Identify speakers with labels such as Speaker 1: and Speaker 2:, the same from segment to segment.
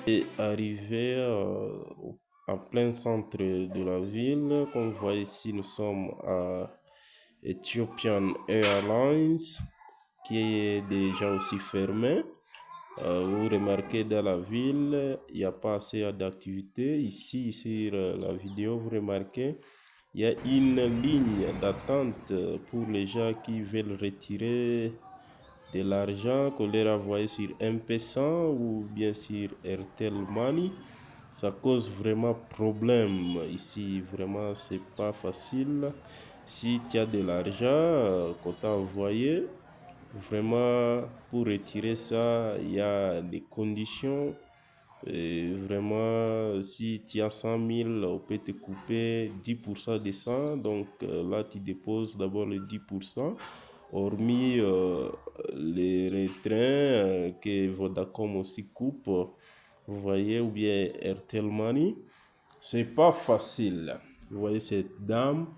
Speaker 1: Et arrivé en plein centre de la ville, comme vous voyez ici, nous sommes à Ethiopian Airlines, qui est déjà aussi fermé. Vous remarquez dans la ville, il n'y a pas assez d'activité. Ici, sur la vidéo, vous remarquez, il y a une ligne d'attente pour les gens qui veulent retirer de l'argent qu'on leur envoie sur M-Pesa ou bien sur Airtel Money. Ça cause vraiment problème ici. Vraiment, c'est pas facile. Si tu as de l'argent qu'on t'a envoyé, vraiment, pour retirer ça, il y a des conditions. Et vraiment, si tu as 100 000, on peut te couper 10% de ça. Donc là, tu déposes d'abord les 10%, hormis les retraits que Vodacom aussi coupe, vous voyez, ou bien Airtel Money. C'est pas facile. Vous voyez cette dame,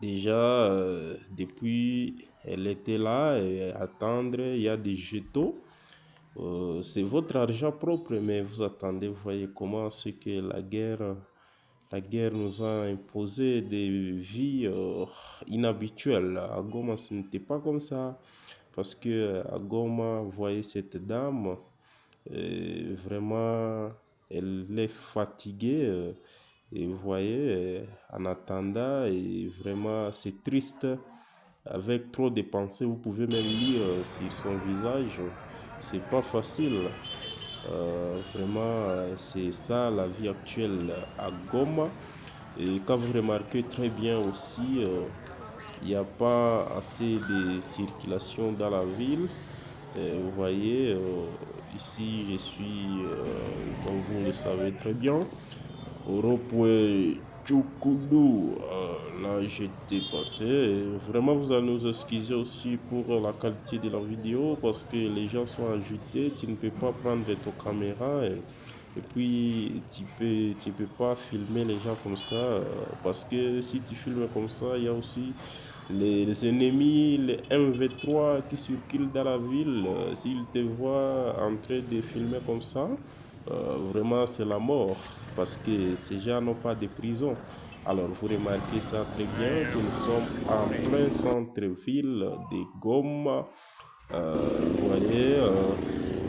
Speaker 1: déjà, depuis, elle était là et attendre, il y a des jetons. C'est votre argent propre, mais vous attendez, vous voyez comment c'est que la guerre nous a imposé des vies inhabituelles. À Goma, ce n'était pas comme ça. Parce que à Goma, vous voyez cette dame, vraiment, elle est fatiguée. Et vous voyez, en attendant, et vraiment, c'est triste. Avec trop de pensées, vous pouvez même lire sur son visage. C'est pas facile. Vraiment, c'est ça la vie actuelle à Goma. Et quand vous remarquez très bien aussi, il n'y a pas assez de circulation dans la ville. Vous voyez, ici je suis, comme vous le savez très bien, au rond-point Tchoukoudou. Là, j'étais passé. Et vraiment, vous allez nous excuser aussi pour la qualité de la vidéo parce que les gens sont agités. Tu ne peux pas prendre ton caméra et puis tu peux pas filmer les gens comme ça parce que si tu filmes comme ça, il y a aussi les ennemis, les MV3 qui circulent dans la ville. S'ils te voient en train de filmer comme ça, vraiment c'est la mort parce que ces gens n'ont pas de prison. Alors vous remarquez ça très bien que nous sommes en plein centre-ville de Goma. Vous voyez,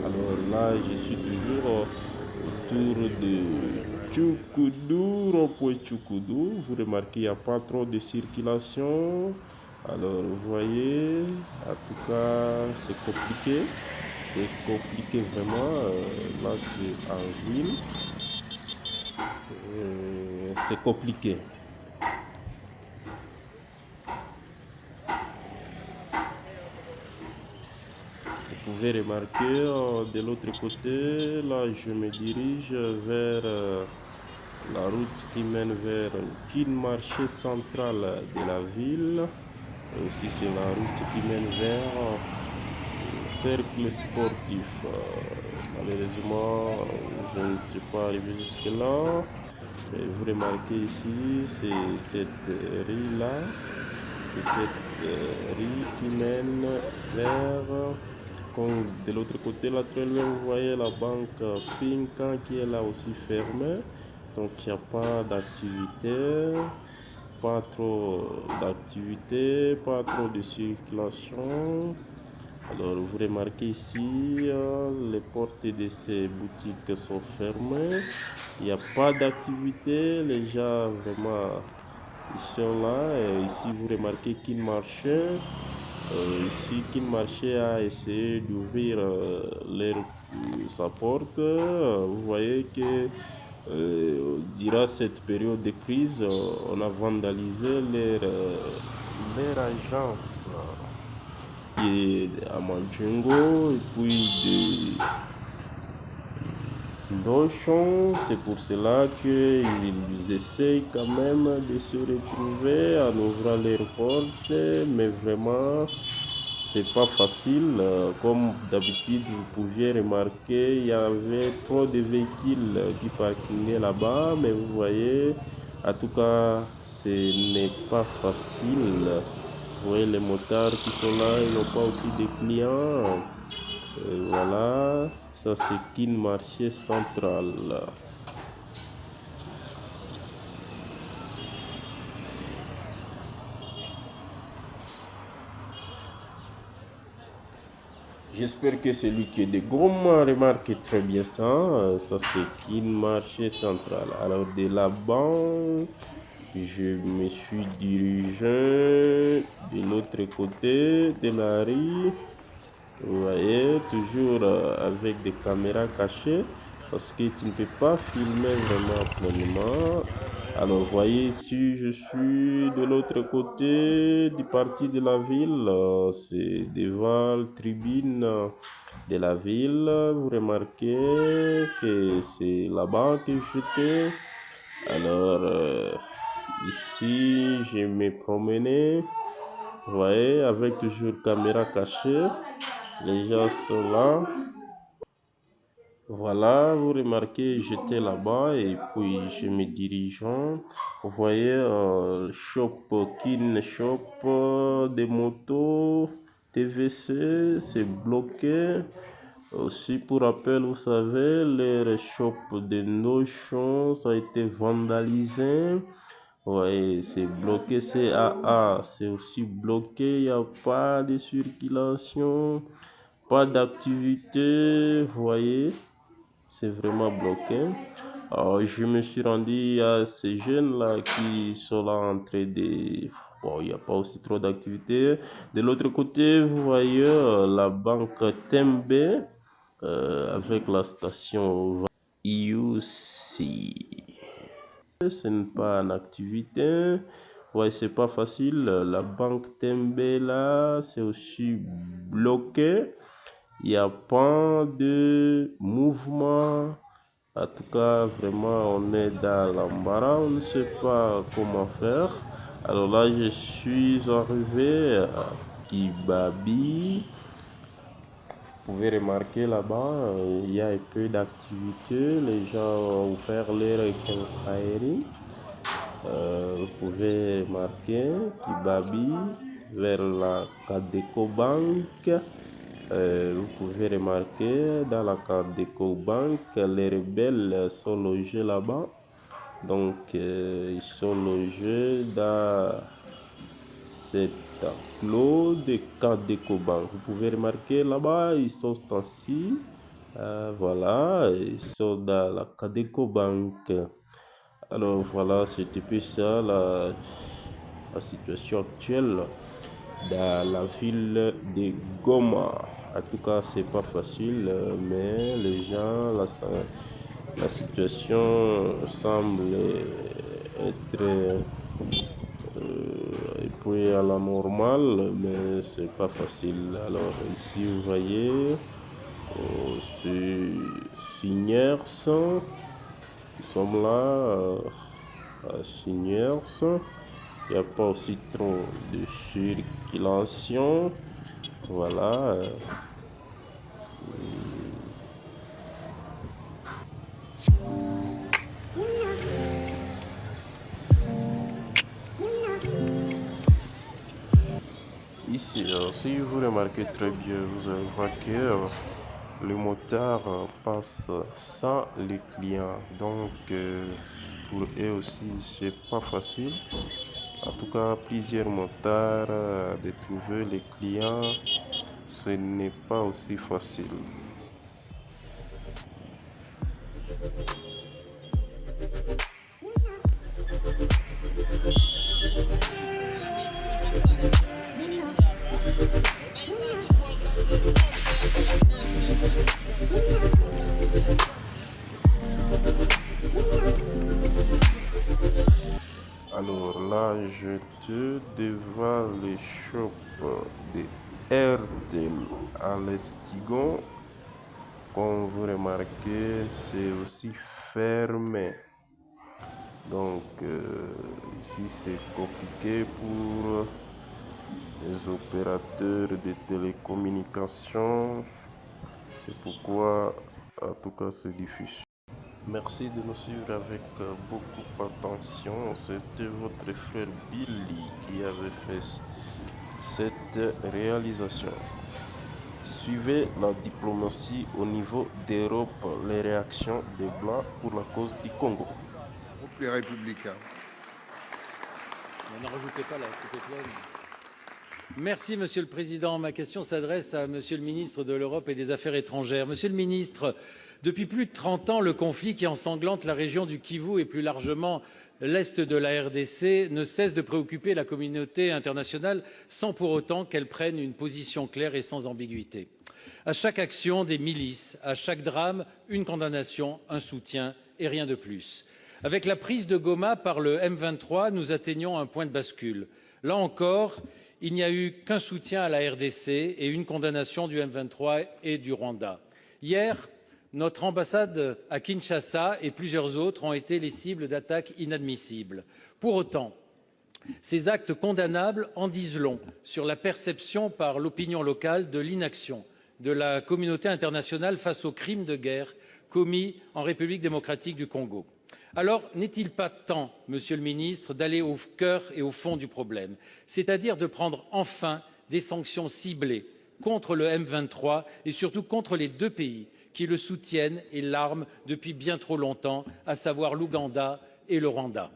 Speaker 1: alors là je suis toujours autour de Tchoukoudou, rond-point Tchoukoudou. Vous remarquez, il n'y a pas trop de circulation. Alors, vous voyez, en tout cas, c'est compliqué. C'est compliqué vraiment. Là, c'est en ville. C'est compliqué. Vous pouvez remarquer, de l'autre côté, là, je me dirige vers la route qui mène vers le marché central de la ville. Aussi, c'est la route qui mène vers le cercle sportif. Malheureusement, je ne suis pas arrivé jusque-là. Mais vous remarquez ici, c'est cette rue-là. C'est cette rue qui mène vers. Comme de l'autre côté, là, très loin, vous voyez la banque Fincan qui est là aussi fermée. Donc, il n'y a pas d'activité, pas trop d'activité, pas trop de circulation. Alors, vous remarquez ici, les portes de ces boutiques sont fermées. Il n'y a pas d'activité. Les gens, vraiment, ils sont là. Et ici, vous remarquez qu'il marchait. Ici, Kin Marché a essayé d'ouvrir sa porte. Vous voyez que durant cette période de crise, on a vandalisé leur agence qui est à Mandjingo et puis d'Auchan. C'est pour cela qu'ils essayent quand même de se retrouver en ouvrant leurs portes, mais vraiment c'est pas facile. Comme d'habitude, vous pouviez remarquer, il y avait trop de véhicules qui parkinaient là-bas, mais vous voyez, en tout cas, ce n'est pas facile. Vous voyez les motards qui sont là, ils n'ont pas aussi des clients. Et voilà, ça c'est Kin Marché Central. J'espère que celui qui est de Goma a remarqué très bien ça. Ça c'est Kin Marché Central. Alors de là-bas, je me suis dirigé de l'autre côté de la rue. Vous voyez, toujours avec des caméras cachées, parce que tu ne peux pas filmer vraiment pleinement. Alors, vous voyez ici, je suis de l'autre côté du parti de la ville, c'est devant la tribune de la ville. Vous remarquez que c'est là-bas que j'étais. Alors, ici, je me promenais, vous voyez, avec toujours caméra cachée. Les gens sont là. Voilà, vous remarquez, j'étais là-bas et puis je me dirigeant. Vous voyez, shop, Kin Shop, des motos, TVC, c'est bloqué. Aussi, pour rappel, vous savez, les shops de Notion, ça a été vandalisé. Ouais, c'est bloqué, CAA, c'est aussi bloqué, il n'y a pas de circulation, pas d'activité, vous voyez, c'est vraiment bloqué. Alors, je me suis rendu à ces jeunes-là qui sont là en train de... Bon, il n'y a pas aussi trop d'activité. De l'autre côté, vous voyez la banque Tembe avec la station IUC. Ce n'est pas en activité. Ouais, c'est pas facile. La banque Tembe là, c'est aussi bloqué. Il n'y a pas de mouvement. En tout cas, vraiment, on est dans l'embarras. On ne sait pas comment faire. Alors là, je suis arrivé à Kibabi. Vous pouvez remarquer là-bas, il y a un peu d'activité. Les gens ont ouvert leur quincaillerie. Vous pouvez remarquer Kibabi vers la Cadeco Bank. Vous pouvez remarquer dans la Cadeco Bank, les rebelles sont logés là-bas. Donc, ils sont logés dans cet enclos de Cadeco Bank. Vous pouvez remarquer là-bas, ils sont assis. Voilà, ils sont dans la Cadeco Bank. Alors voilà, c'était plus ça la situation actuelle dans la ville de Goma. En tout cas, c'est pas facile, mais les gens, la situation semble être et puis à la normale, mais c'est pas facile. Alors ici, vous voyez, c'est Signers. Nous sommes là à Signers. Il n'y a pas aussi trop de circulation. Voilà. Ici, si vous remarquez très bien, vous allez voir que le motard passe sans les clients. Donc, pour eux aussi, c'est pas facile. En tout cas, plusieurs motards de trouver les clients, ce n'est pas aussi facile. Alors là, j'étais devant les shops de RTL à l'Estigon. Comme vous remarquez, c'est aussi fermé. Donc ici, c'est compliqué pour les opérateurs de télécommunications. C'est pourquoi, en tout cas, c'est difficile. Merci de nous suivre avec beaucoup d'attention. C'était votre frère Billy qui avait fait cette réalisation. Suivez la diplomatie au niveau d'Europe, les réactions des Blancs pour la cause du Congo.
Speaker 2: Groupe Les Républicains.
Speaker 3: N'en rajoutez pas là, tout est plein. Merci, Monsieur le Président. Ma question s'adresse à Monsieur le ministre de l'Europe et des Affaires étrangères. Monsieur le ministre, depuis plus de 30 ans, le conflit qui ensanglante la région du Kivu et plus largement l'Est de la RDC ne cesse de préoccuper la communauté internationale sans pour autant qu'elle prenne une position claire et sans ambiguïté. À chaque action, des milices, à chaque drame, une condamnation, un soutien et rien de plus. Avec la prise de Goma par le M23, nous atteignons un point de bascule. Là encore, il n'y a eu qu'un soutien à la RDC et une condamnation du M23 et du Rwanda. Hier, notre ambassade à Kinshasa et plusieurs autres ont été les cibles d'attaques inadmissibles. Pour autant, ces actes condamnables en disent long sur la perception par l'opinion locale de l'inaction de la communauté internationale face aux crimes de guerre commis en République démocratique du Congo. Alors, n'est-il pas temps, Monsieur le ministre, d'aller au cœur et au fond du problème, c'est-à-dire de prendre enfin des sanctions ciblées contre le M23 et surtout contre les deux pays qui le soutiennent et l'arment depuis bien trop longtemps, à savoir l'Ouganda et le Rwanda.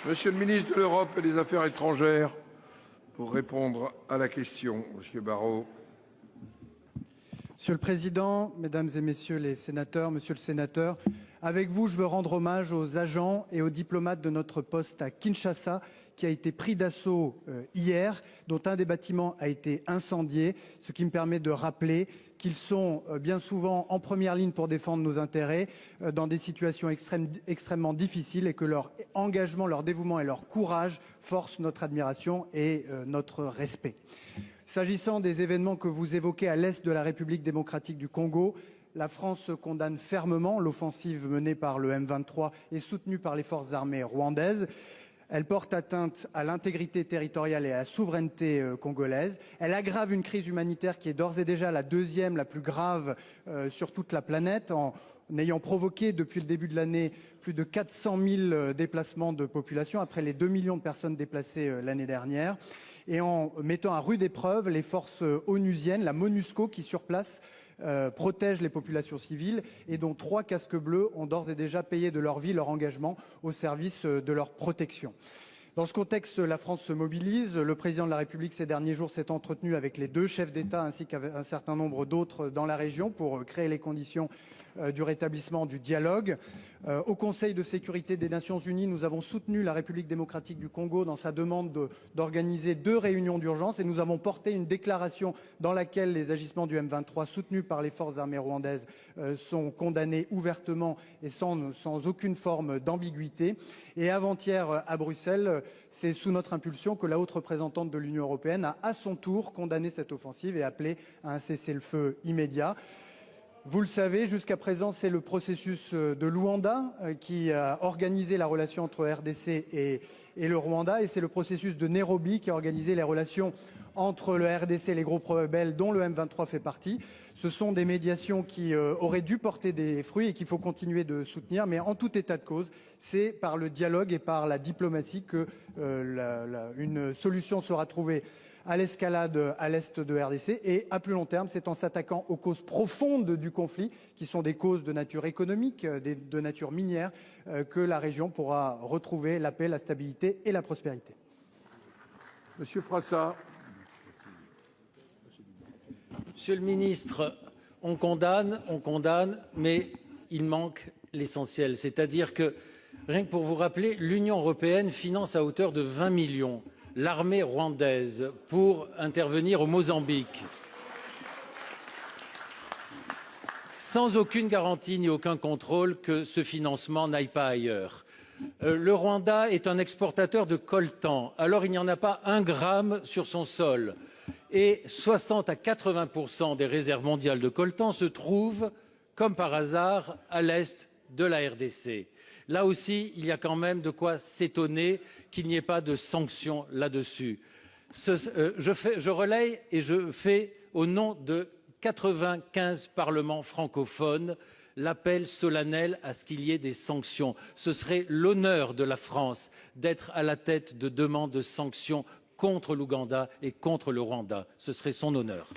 Speaker 2: Monsieur le ministre de l'Europe et des Affaires étrangères, pour répondre à la question, Monsieur Barrot.
Speaker 4: Monsieur le Président, Mesdames et Messieurs les sénateurs, Monsieur le Sénateur, avec vous, je veux rendre hommage aux agents et aux diplomates de notre poste à Kinshasa qui a été pris d'assaut hier, dont un des bâtiments a été incendié, ce qui me permet de rappeler qu'ils sont bien souvent en première ligne pour défendre nos intérêts dans des situations extrêmement difficiles et que leur engagement, leur dévouement et leur courage forcent notre admiration et notre respect. S'agissant des événements que vous évoquez à l'est de la République démocratique du Congo, la France condamne fermement l'offensive menée par le M23 et soutenue par les forces armées rwandaises. Elle porte atteinte à l'intégrité territoriale et à la souveraineté congolaise. Elle aggrave une crise humanitaire qui est d'ores et déjà la deuxième la plus grave sur toute la planète, en ayant provoqué depuis le début de l'année plus de 400 000 déplacements de population, après les 2 millions de personnes déplacées l'année dernière, et en mettant à rude épreuve les forces onusiennes, la MONUSCO qui sur place protège les populations civiles et dont 3 casques bleus ont d'ores et déjà payé de leur vie leur engagement au service de leur protection. Dans ce contexte, la France se mobilise. Le président de la République ces derniers jours s'est entretenu avec les 2 chefs d'État ainsi qu'un certain nombre d'autres dans la région pour créer les conditions du rétablissement du dialogue. Au Conseil de sécurité des Nations Unies, nous avons soutenu la République démocratique du Congo dans sa demande d'organiser 2 réunions d'urgence et nous avons porté une déclaration dans laquelle les agissements du M23 soutenus par les forces armées rwandaises sont condamnés ouvertement et sans aucune forme d'ambiguïté. Et avant-hier à Bruxelles, c'est sous notre impulsion que la haute représentante de l'Union européenne a à son tour condamné cette offensive et appelé à un cessez-le-feu immédiat. Vous le savez, jusqu'à présent, c'est le processus de Luanda qui a organisé la relation entre RDC et le Rwanda, et c'est le processus de Nairobi qui a organisé les relations entre le RDC et les groupes rebelles dont le M23 fait partie. Ce sont des médiations qui auraient dû porter des fruits et qu'il faut continuer de soutenir, mais en tout état de cause, c'est par le dialogue et par la diplomatie que une solution sera trouvée à l'escalade à l'est de RDC, et à plus long terme, c'est en s'attaquant aux causes profondes du conflit, qui sont des causes de nature économique, de nature minière, que la région pourra retrouver la paix, la stabilité et la prospérité.
Speaker 2: Monsieur Frassa.
Speaker 3: Monsieur le ministre, on condamne, mais il manque l'essentiel. C'est-à-dire que, rien que pour vous rappeler, l'Union européenne finance à hauteur de 20 millions l'armée rwandaise pour intervenir au Mozambique, sans aucune garantie ni aucun contrôle que ce financement n'aille pas ailleurs. Le Rwanda est un exportateur de coltan, alors il n'y en a pas 1 gramme sur son sol. Et 60 à 80% des réserves mondiales de coltan se trouvent, comme par hasard, à l'est de la RDC. Là aussi, il y a quand même de quoi s'étonner qu'il n'y ait pas de sanctions là-dessus. Je relaye et je fais, au nom de 95 parlements francophones, l'appel solennel à ce qu'il y ait des sanctions. Ce serait l'honneur de la France d'être à la tête de demandes de sanctions contre l'Ouganda et contre le Rwanda. Ce serait son honneur.